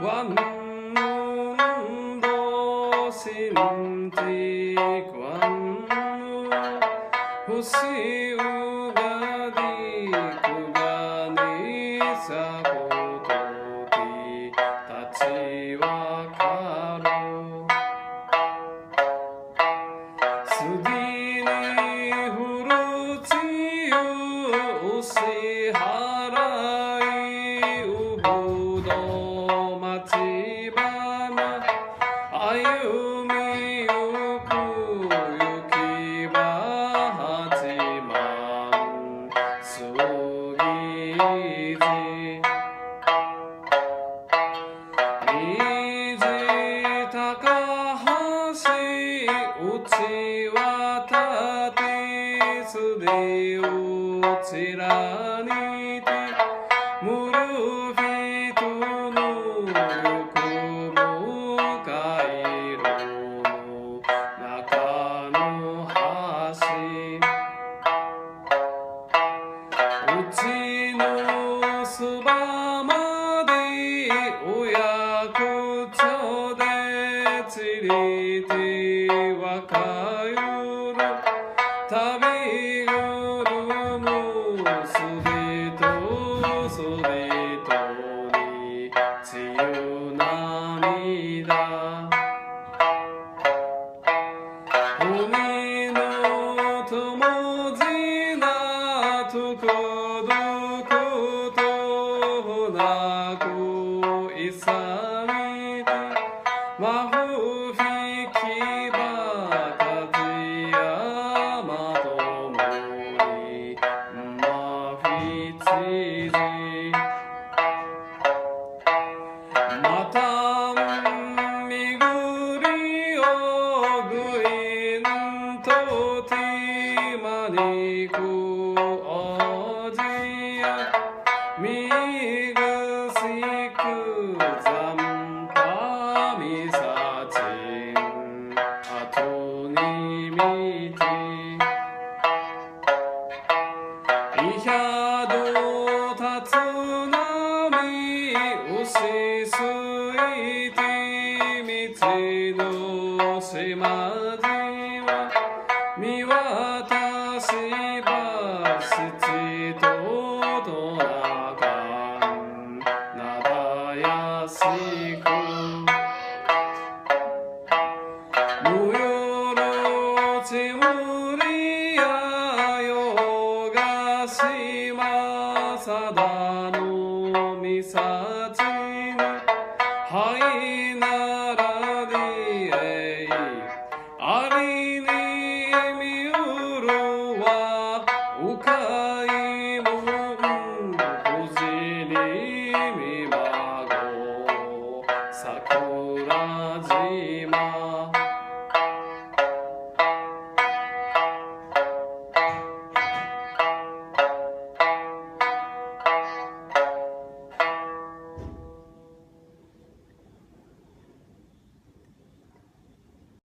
万道心地观星うがりくがにさことき立ちわかるすぎにふるちゆうし払いうぶど町花歩みゆくゆきば八幡杉寺虹高橋うちわたてすでうちらにてむるひとのゆくむかいろの中の橋うちのそばまで親子ちでちりてわかゆる旅ぐるむすでとそでとにちゆ涙海の友じなとこどことなくいさみてまふひきばかじやまともにまひちじまたみぐりをぐいんとてまにくおじやみぐしくざんぱみさちんあとにみていやどたつなみうしすいてみちのしまじは見渡しばしちと